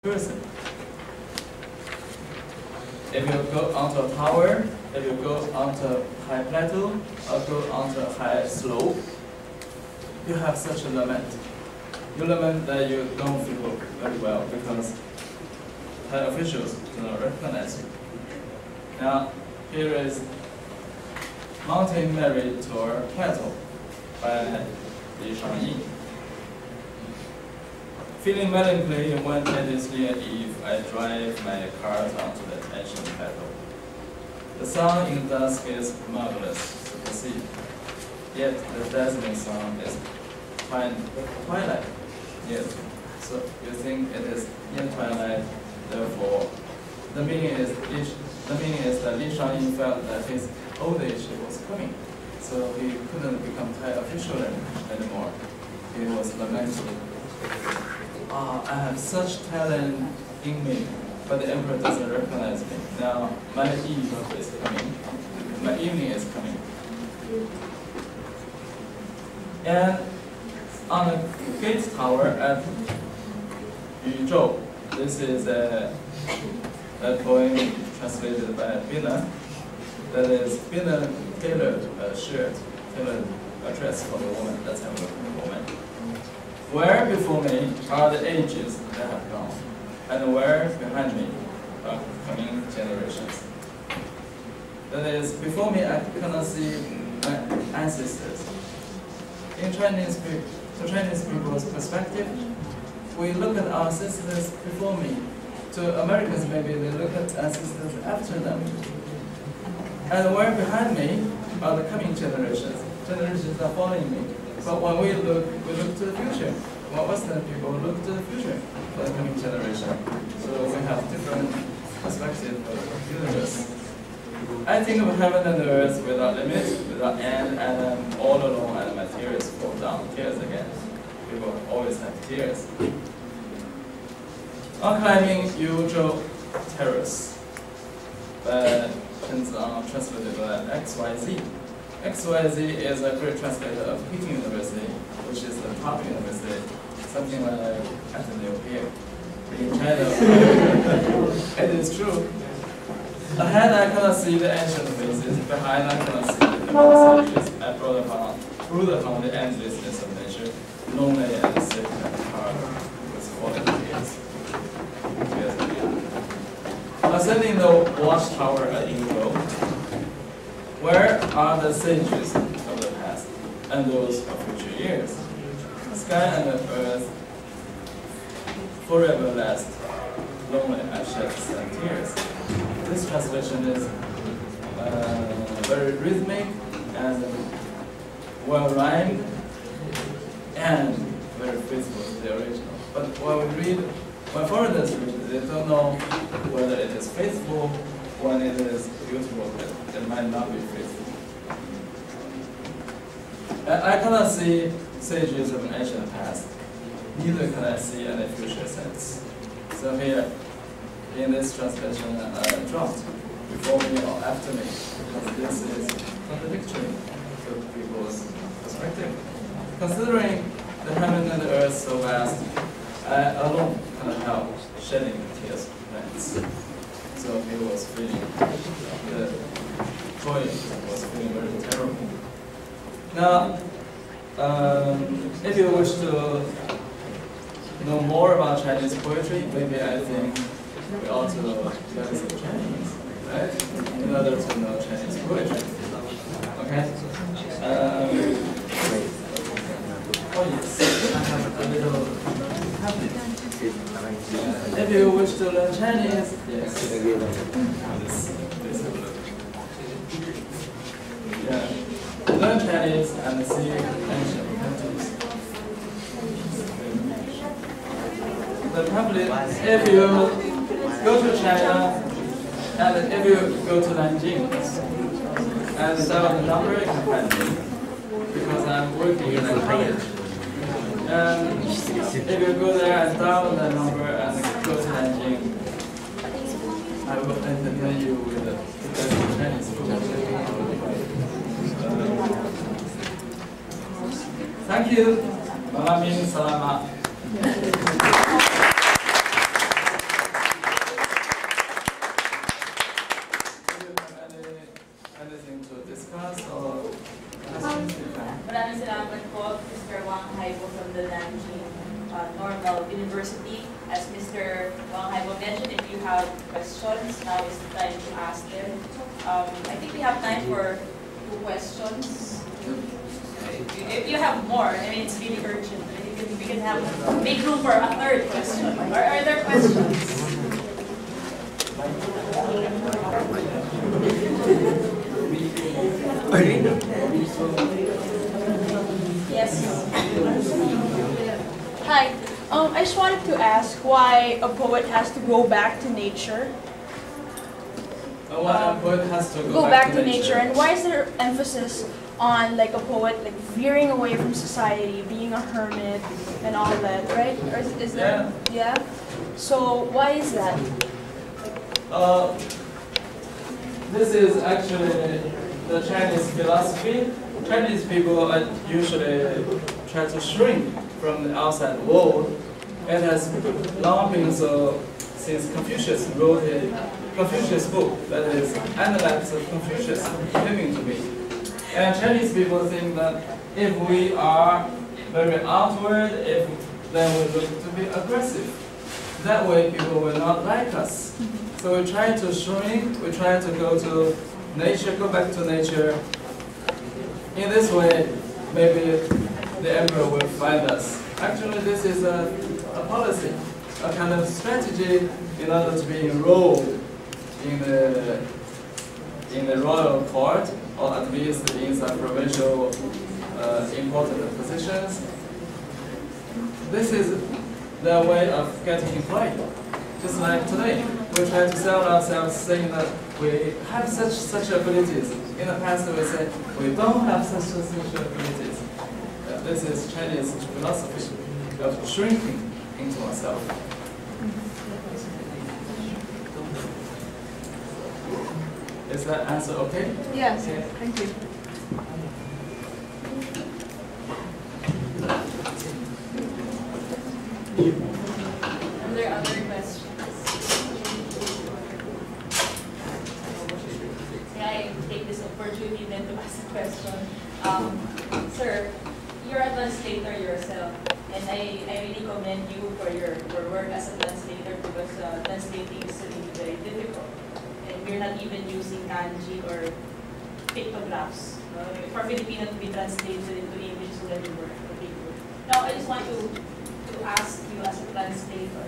person. If you go onto a tower, if you go onto a high plateau, or go onto a high slope, you have such a lament. You lament that you don't feel very well because high officials do not recognize you. Now, here is Mountain Married Tour Plateau by Li Shangyi. Feeling melancholy one Chinese New Year Eve, I drive my car onto the ancient plateau. The sun in the dusk is marvelous to perceive, yet the dazzling sun is twilight. Yes, so you think it is in twilight, therefore the meaning is that Li Shangyi felt that his old age was coming, so he couldn't become high official anymore. He was lamenting, I have such talent in me, but the emperor doesn't recognize me. Now my eve is coming, my evening is coming. And on the gate tower at Yuzhou, this is a poem translated by Bina. That is, Bina tailored a shirt, tailored a dress for the woman. Let's have a look at the woman. Where before me are the ages that have gone, and where behind me are coming generations. That is, before me I cannot see my ancestors. In Chinese people's perspective, we look at our ancestors before me. To Americans, maybe they look at ancestors after them. And where behind me are the coming generations. Generations are following me. But when we look to the future. When Western people look to the future for the coming generation. So we have different perspectives of the universe. I think of heaven and earth without limits, without end, and all along, and my tears fall down. Tears again. People always have tears. On climbing Yuzhou Terrace, translated by XYZ. XYZ is a great translator of Peking University, which is the top university, something like Ateneo here in China. It is true. Ahead I cannot see the ancient faces, behind I cannot see the human stages. I brought upon the endlessness of nature, lonely and sick and hard, with falling tears. Ascending the watchtower at Yuzhou, where are the sages of the past and those of future years? Sky and earth forever last, lonely I shed sad tears. This translation is very rhythmic and well rhymed and very faithful to the original. But when foreigners read it, they don't know whether it is faithful. When it is beautiful, it might not be faithful. I cannot see sages of an ancient past, neither can I see any future sense. So here, in this translation, dropped before me or after me, because this is contradictory to people's perspective. Considering the heaven and the earth so vast, I alone cannot help shedding tears of friends. So he was feeling, the poet was feeling very terrible. Now, if you wish to know more about Chinese poetry, maybe I think we ought to learn some Chinese, right? In order to know Chinese poetry. Okay? Oh yes, I have a little tablet. If you wish to learn Chinese, yes. Yeah. Learn Chinese and see ancient paintings. The tablet, if you go to China and if you go to Nanjing and dial the number, you can find me because I'm working in a college. And if you go there and dial the number and go to Nanjing, I will entertain you with the best Chinese food. Thank you. Salamat. have questions, now is the time to ask them. I think we have time for 2 questions. If you have more, I mean, it's really urgent. We can have make room for a 3rd question. Are there questions? Yes. Hi. I just wanted to ask why a poet has to go back to nature. Why a poet has to Go back to nature, and why is there emphasis on like a poet like veering away from society, being a hermit, and all that, right? Or is there? Yeah. So why is that? This is actually the Chinese philosophy. Chinese people usually try to shrink from the outside world. It has long been so since Confucius wrote a Confucius book, that is Analects of Confucius, came to me. And Chinese people think that if we are very outward, then we look to be aggressive. That way people will not like us. So we try to shrink, we try to go to nature, go back to nature. In this way, maybe the emperor will find us. Actually, this is a policy, a kind of strategy in order to be enrolled in the royal court, or at least in some provincial important positions. This is their way of getting employed. Just like today, we try to sell ourselves saying that we have such abilities. In the past, we say we don't have such abilities. This is Chinese philosophy of shrinking into ourselves. Is that answer okay? Yes. Thank you. Are there other questions? May I take this opportunity then to ask a question? Sir, you're a translator yourself, and I really commend you for your work as a translator, because translating is really very difficult. And we're not even using kanji or pictographs. For Filipino to be translated into English is already work. Now, I just want to ask you as a translator,